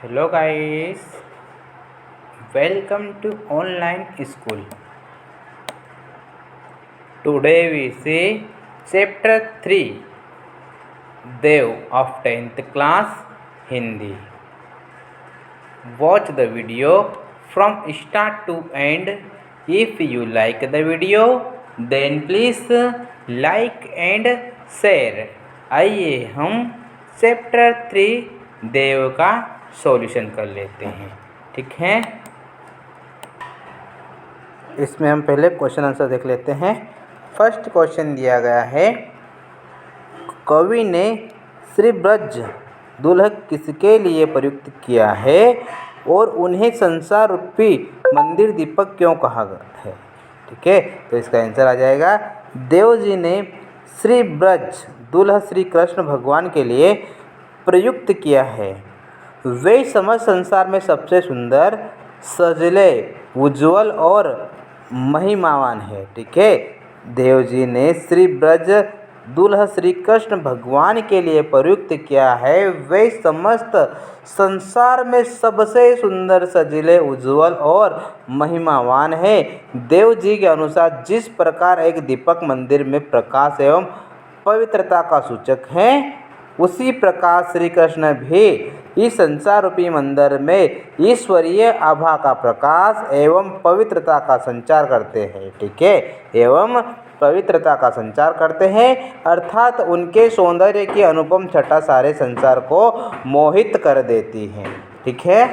Hello guys, welcome to online school. Today we see chapter 3 Dev of 10th class Hindi. Watch the video from start to end. If you like the video then please like and share. आइए हम chapter 3 देव का solution कर लेते हैं। ठीक है, इसमें हम पहले क्वेश्चन आंसर देख लेते हैं। फर्स्ट क्वेश्चन दिया गया है, कवि ने श्री ब्रज दुल्ह किसके लिए प्रयुक्त किया है और उन्हें संसार रूपी मंदिर दीपक क्यों कहा है। ठीक है, तो इसका आंसर आ जाएगा, देव जी ने श्री ब्रज दुल्ह श्री कृष्ण भगवान के लिए प्रयुक्त किया है। वे समस्त संसार में सबसे सुंदर, सजले, उज्ज्वल और महिमावान है। ठीक है, देव जी ने श्री ब्रज दुल्ह श्री कृष्ण भगवान के लिए प्रयुक्त किया है। वे समस्त संसार में सबसे सुंदर, सजीले, उज्ज्वल और महिमावान है। देव जी के अनुसार जिस प्रकार एक दीपक मंदिर में प्रकाश एवं पवित्रता का सूचक है, उसी प्रकार श्री कृष्ण भी इस संसार रूपी मंदिर में ईश्वरीय आभा का प्रकाश एवं पवित्रता का संचार करते हैं। ठीक है, एवं पवित्रता का संचार करते हैं, अर्थात उनके सौंदर्य की अनुपम छटा सारे संसार को मोहित कर देती है। ठीक है,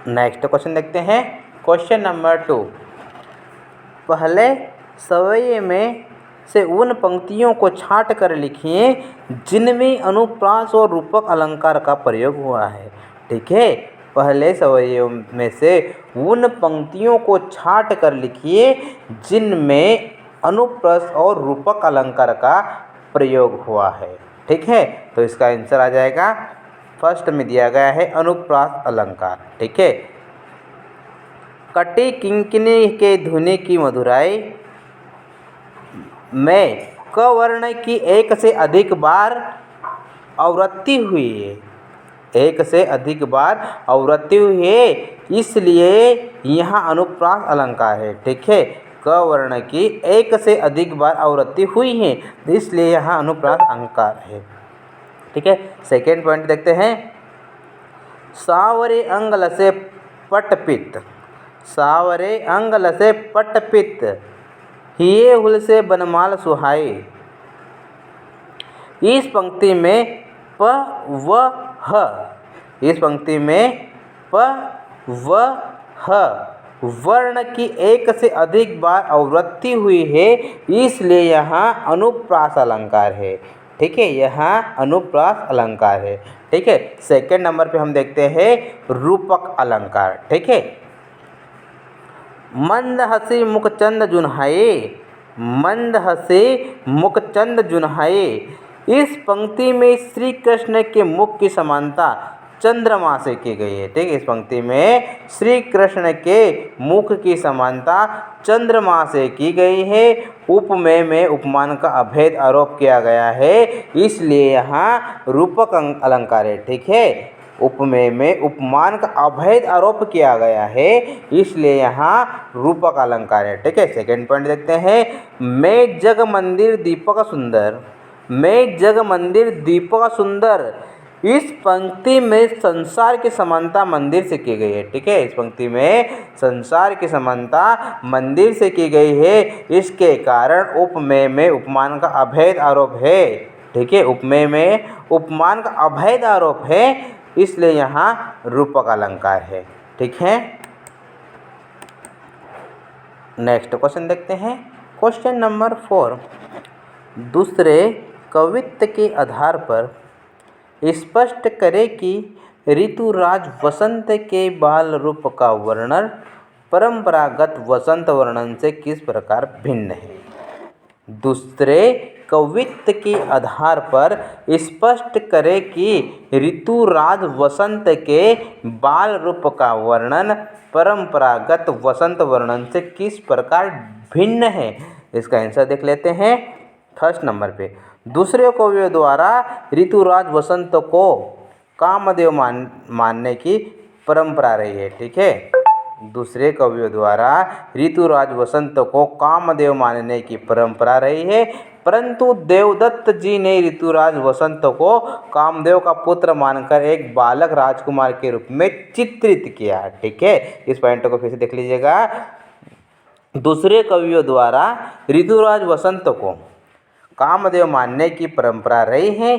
नेक्स्ट क्वेश्चन देखते हैं। क्वेश्चन नंबर 2, पहले सवये में से उन पंक्तियों को छांट कर लिखिए जिनमें अनुप्रास और रूपक अलंकार का प्रयोग हुआ है। ठीक है, पहले सवयों में से उन पंक्तियों को छांट कर लिखिए जिनमें अनुप्रास और रूपक अलंकार का प्रयोग हुआ है। ठीक है, तो इसका आंसर आ जाएगा, फर्स्ट में दिया गया है अनुप्रास अलंकार। ठीक है, कटी किंकिनी के धुनि की मधुराई में क वर्ण की एक से अधिक बार आवृत्ति हुई है। एक से अधिक बार आवृत्ति हुई है, इसलिए यहाँ अनुप्रास अलंकार है। ठीक है, क वर्ण की एक से अधिक बार आवृत्ति हुई है, इसलिए यहाँ अनुप्रास अलंकार है। ठीक है, सेकेंड पॉइंट देखते हैं। सावरे अंगल से पटपित, सावरे अंगल से पटपित हिये हुल से बनमाल सुहाई। इस पंक्ति में प व ह, इस पंक्ति में प व ह वर्ण की एक से अधिक बार आवृत्ति हुई है, इसलिए यहाँ अनुप्रास अलंकार है। ठीक है, यहाँ अनुप्रास अलंकार है। ठीक है, सेकंड नंबर पे हम देखते हैं रूपक अलंकार। ठीक है, मंद हसी मुखचंद जुन्हाए, मंद हसी मुखचंद जुन्हाए। इस पंक्ति में श्री कृष्ण के मुख की समानता चंद्रमा से की गई है। ठीक है, इस पंक्ति में श्री कृष्ण के मुख की समानता चंद्रमा से की गई है। उपमेय में उपमान का अभेद आरोप किया गया है, इसलिए यहाँ रूपक अलंकार है। ठीक है, उपमेय में उपमान का अभेद आरोप किया गया है, इसलिए यहाँ रूपक अलंकार है। ठीक है, सेकंड पॉइंट देखते हैं। मैं जग मंदिर दीपक सुंदर, मैं जग मंदिर दीपक सुंदर। इस पंक्ति में संसार की समानता मंदिर से की गई है। ठीक है, इस पंक्ति में संसार की समानता मंदिर से की गई है, इसके कारण उपमेय में उपमान का अभेद आरोप है। ठीक है, उपमेय में उपमान का अभेद आरोप है, इसलिए यहाँ रूपक अलंकार है। ठीक है, नेक्स्ट क्वेश्चन देखते हैं। क्वेश्चन नंबर 4, दूसरे कवित्व के आधार पर स्पष्ट करें कि ऋतुराज वसंत के बाल रूप का वर्णन परंपरागत वसंत वर्णन से किस प्रकार भिन्न है। दूसरे कवित्व के आधार पर स्पष्ट करें कि ऋतुराज वसंत के बाल रूप का वर्णन परंपरागत वसंत वर्णन से किस प्रकार भिन्न है। इसका आंसर देख लेते हैं। फर्स्ट नंबर पे दूसरे कवियों द्वारा ऋतुराज वसंत को कामदेव मानने की परंपरा रही है। ठीक है, दूसरे कवियों द्वारा ऋतुराज वसंत को कामदेव मानने की परंपरा रही है, परंतु देवदत्त जी ने ऋतुराज वसंत को कामदेव का पुत्र मानकर एक बालक राजकुमार के रूप में चित्रित किया। ठीक है, इस पॉइंट को फिर से देख लीजिएगा। दूसरे कवियों द्वारा ऋतुराज वसंत को कामदेव मानने की परंपरा रही है,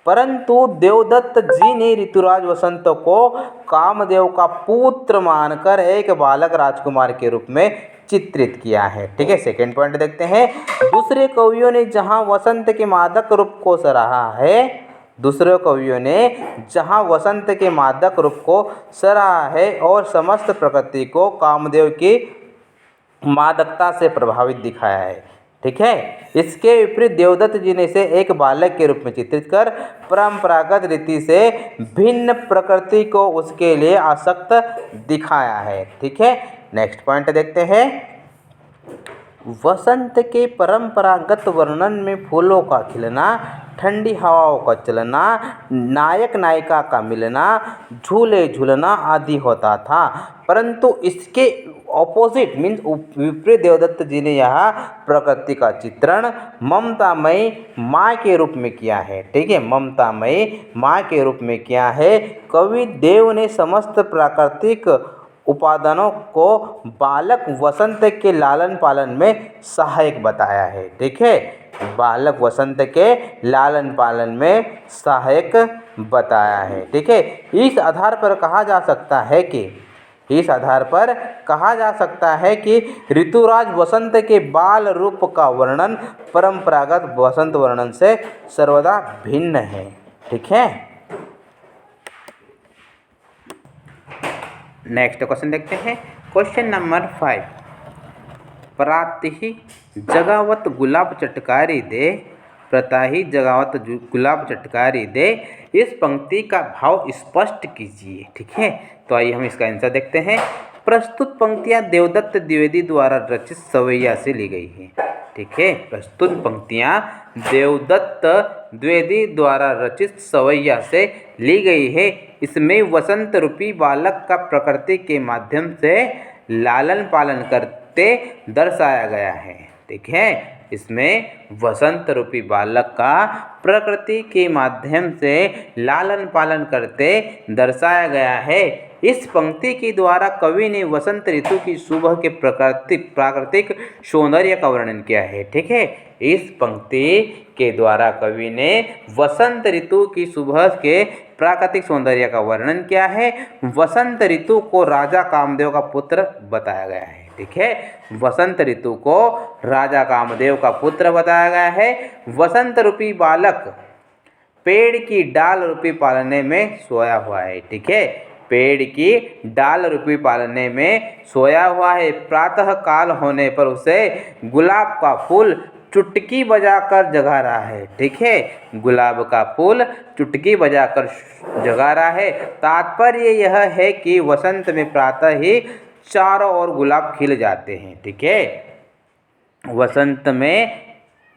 परंतु देवदत्त जी ने ऋतुराज वसंत को कामदेव का पुत्र मानकर एक बालक राजकुमार के रूप में चित्रित किया है। ठीक है, सेकंड पॉइंट देखते हैं। दूसरे कवियों ने जहां वसंत के मादक रूप को सराहा है, दूसरे कवियों ने जहां वसंत के मादक रूप को सराहा है और समस्त प्रकृति को कामदेव की मादकता से प्रभावित दिखाया है। ठीक है, इसके विपरीत देवदत्त जी ने इसे एक बालक के रूप में चित्रित कर परंपरागत रीति से भिन्न प्रकृति को उसके लिए आसक्त दिखाया है। ठीक है, नेक्स्ट पॉइंट देखते हैं। वसंत के परंपरागत वर्णन में फूलों का खिलना, ठंडी हवाओं का चलना, नायक नायिका का मिलना, झूले झूलना आदि होता था, परंतु इसके ऑपोजिट मीन्स विपरीत देवदत्त जी ने यहाँ प्रकृति का चित्रण ममतामयी माँ के रूप में किया है। ठीक है, ममतामयी माँ के रूप में किया है। कवि देव ने समस्त प्राकृतिक उपादानों को बालक वसंत के लालन पालन में सहायक बताया है। ठीक है, बालक वसंत के लालन पालन में सहायक बताया है। ठीक है, इस आधार पर कहा जा सकता है कि ऋतुराज वसंत के बाल रूप का वर्णन परंपरागत वसंत वर्णन से सर्वदा भिन्न है। ठीक है, नेक्स्ट क्वेश्चन देखते हैं। Question number 5। प्रातः जगावत गुलाब चटकारी दे, प्रातः जगावत गुलाब चटकारी दे, इस पंक्ति का भाव स्पष्ट कीजिए। ठीक है, तो आइए हम इसका आंसर देखते हैं। प्रस्तुत पंक्तियां देवदत्त द्विवेदी द्वारा रचित सवैया से ली गई हैं। ठीक है, प्रस्तुत पंक्तियां देवदत्त द्विवेदी द्वारा रचित सवैया से ली गई है। इसमें वसंत रूपी बालक का प्रकृति के माध्यम से लालन पालन करते दर्शाया गया है। ठीक है, इसमें वसंत रूपी बालक का प्रकृति के माध्यम से लालन पालन करते दर्शाया गया है। इस पंक्ति के द्वारा कवि ने वसंत ऋतु की सुबह के प्राकृतिक सौंदर्य का वर्णन किया है। ठीक है, इस पंक्ति के द्वारा कवि ने वसंत ऋतु की सुबह के प्राकृतिक सौंदर्य का वर्णन किया है। वसंत ऋतु को राजा कामदेव का पुत्र बताया गया है। ठीक है, वसंत ऋतु को राजा कामदेव का पुत्र बताया गया है। वसंत रूपी बालक पेड़ की डाल रूपी पालने में सोया हुआ है। ठीक है, पेड़ की डाल रूपी पालने में सोया हुआ है। प्रातः काल होने पर उसे गुलाब का फूल चुटकी बजाकर जगा रहा है। ठीक है, गुलाब का फूल चुटकी बजाकर जगा रहा है। तात्पर्य यह है कि वसंत में प्रातः ही चारों ओर गुलाब खिल जाते हैं। ठीक है, वसंत में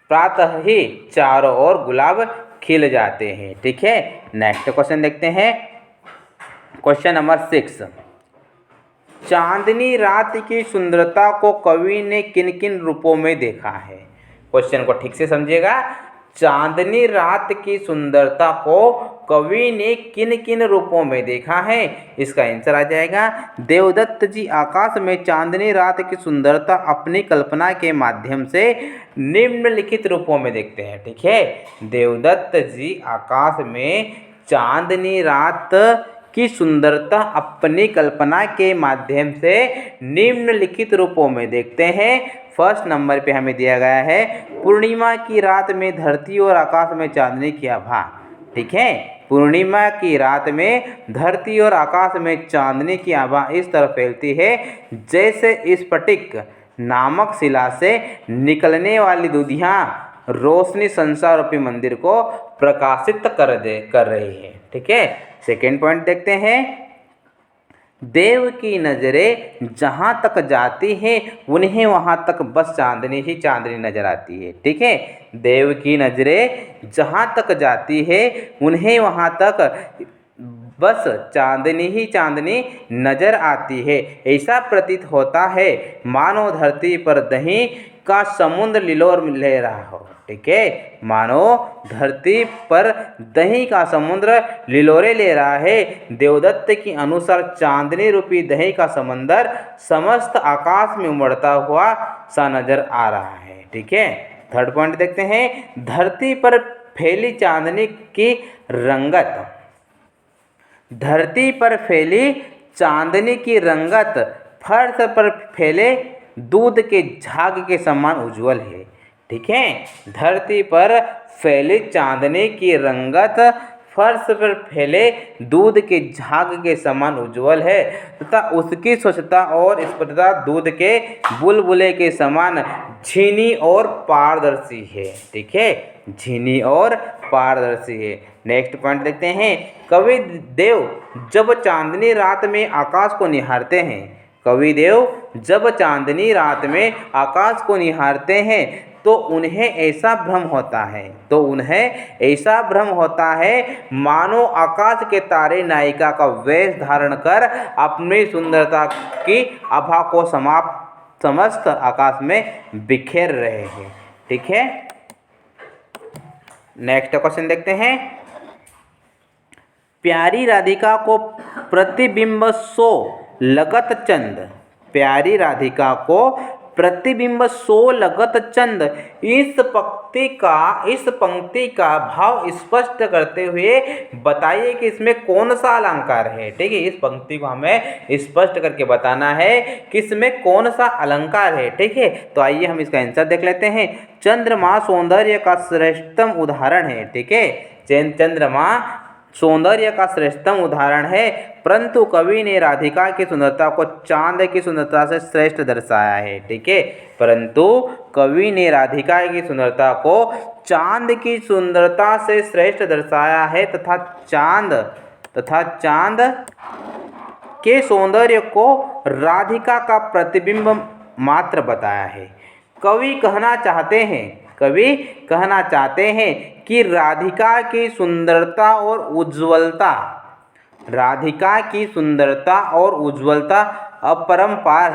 प्रातः ही चारों ओर गुलाब खिल जाते हैं। ठीक है, नेक्स्ट क्वेश्चन देखते हैं। Question number 6। चांदनी रात की सुंदरता को कवि ने किन किन रूपों में देखा है? क्वेश्चन को ठीक से समझिएगा। चांदनी रात की सुंदरता को कवि ने किन किन रूपों में देखा है? इसका आंसर आ जाएगा। देवदत्त जी आकाश में चांदनी रात की सुंदरता अपनी कल्पना के माध्यम से निम्नलिखित रूपों में देखते हैं। ठीक है, देवदत्त जी आकाश में चांदनी रात की सुंदरता अपनी कल्पना के माध्यम से निम्नलिखित रूपों में देखते हैं। फर्स्ट नंबर पे हमें दिया गया है पूर्णिमा की रात में धरती और आकाश में चांदनी की आभा। ठीक है, पूर्णिमा की रात में धरती और आकाश में चांदनी की आभा इस तरह फैलती है जैसे स्फटिक नामक शिला से निकलने वाली दूधियाँ रोशनी संसार रूपी मंदिर को प्रकाशित कर रही है। ठीक है, सेकेंड पॉइंट देखते हैं। देव की नज़रें जहाँ तक जाती हैं उन्हें वहाँ तक बस चांदनी ही चांदनी नज़र आती है। ठीक है, देव की नज़रें जहाँ तक जाती है उन्हें वहाँ तक बस चांदनी ही चांदनी नज़र आती है। ऐसा प्रतीत होता है मानो धरती पर दही का समुद्र लिलोर ले रहा हो। ठीक है, मानो धरती पर दही का समुद्र लिलोरे ले रहा है। देवदत्त के अनुसार चांदनी रूपी दही का समंदर समस्त आकाश में उमड़ता हुआ सा नजर आ रहा है। ठीक है, थर्ड पॉइंट देखते हैं। धरती पर फैली चांदनी की रंगत, धरती पर फैली चांदनी की रंगत फर्श पर फैले दूध के झाग के समान उज्जवल है। ठीक है, धरती पर फैली चांदनी की रंगत फर्श पर फैले दूध के झाग के समान उज्जवल है तथा उसकी स्वच्छता और स्फुटता दूध के बुलबुले के समान झीनी और पारदर्शी है। ठीक है, झीनी और पारदर्शी है। नेक्स्ट पॉइंट देखते हैं। कवि देव जब चांदनी रात में आकाश को निहारते हैं, कवि देव जब चांदनी रात में आकाश को निहारते हैं तो उन्हें ऐसा भ्रम होता है, तो उन्हें ऐसा भ्रम होता है मानो आकाश के तारे नायिका का वेश धारण कर अपनी सुंदरता की आभा को समस्त आकाश में बिखेर रहे हैं। ठीक है, नेक्स्ट क्वेश्चन देखते हैं। प्यारी राधिका को प्रतिबिंब सो लगत चंद, प्यारी राधिका को प्रतिबिंब सो लगत चंद, इस पंक्ति का भाव स्पष्ट करते हुए बताइए कि इसमें कौन सा अलंकार है। ठीक है, इस पंक्ति को हमें स्पष्ट करके बताना है कि इसमें कौन सा अलंकार है। ठीक है, तो आइए हम इसका आंसर देख लेते हैं। चंद्रमा सौंदर्य का श्रेष्ठतम उदाहरण है। ठीक है, चंद्रमा सौंदर्य का श्रेष्ठतम उदाहरण है, परंतु कवि ने राधिका की सुंदरता को चांद की सुंदरता से श्रेष्ठ दर्शाया है। ठीक है, परंतु कवि ने राधिका की सुंदरता को चांद की सुंदरता से श्रेष्ठ दर्शाया है तथा चांद के सौंदर्य को राधिका का प्रतिबिंब मात्र बताया है। कवि कहना चाहते हैं कि राधिका की सुंदरता और उज्ज्वलता अपरंपार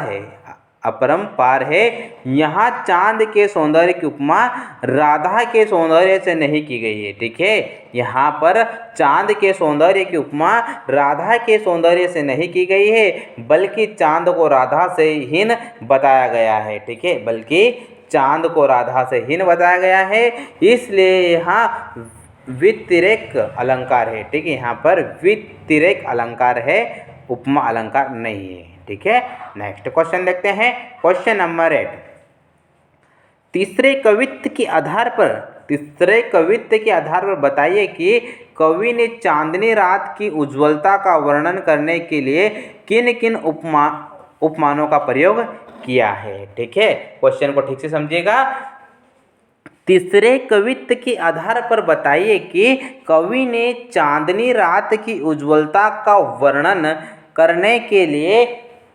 है। यहाँ चांद के सौंदर्य की उपमा राधा के सौंदर्य से नहीं की गई है। ठीक है, यहाँ पर चांद के सौंदर्य की उपमा राधा के सौंदर्य से नहीं की गई है, बल्कि चांद को राधा से हीन बताया गया है। ठीक है, बल्कि चांद को राधा से हीन बताया गया है, इसलिए यहाँ व्यतिरेक अलंकार है। ठीक है, यहाँ पर व्यतिरेक अलंकार है, उपमा अलंकार नहीं है। ठीक है, नेक्स्ट क्वेश्चन देखते हैं। Question number 8। तीसरे कवित्व के आधार पर बताइए कि कवि ने चांदनी रात की उज्ज्वलता का वर्णन करने के लिए किन किन उपमानों का प्रयोग किया है। ठीक है, क्वेश्चन को ठीक से समझिएगा। तीसरे कवित्व के आधार पर बताइए कि कवि ने चांदनी रात की उज्ज्वलता का वर्णन करने के लिए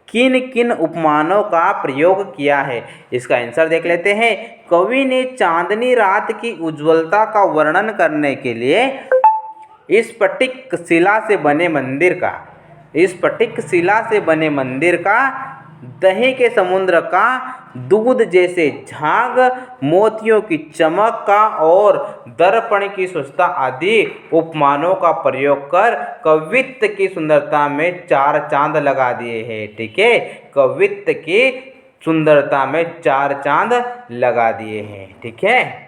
किन किन उपमानों का प्रयोग किया है। इसका आंसर देख लेते हैं। कवि ने चांदनी रात की उज्ज्वलता का वर्णन करने के लिए स्फटिक शिला से बने मंदिर का दही के समुद्र का दूध जैसे झाग, मोतियों की चमक का और दर्पण की स्वच्छता आदि उपमानों का प्रयोग कर कवित्व की सुंदरता में 4 चांद लगा दिए हैं। ठीक है, कवित्व की सुंदरता में 4 चांद लगा दिए हैं। ठीक है।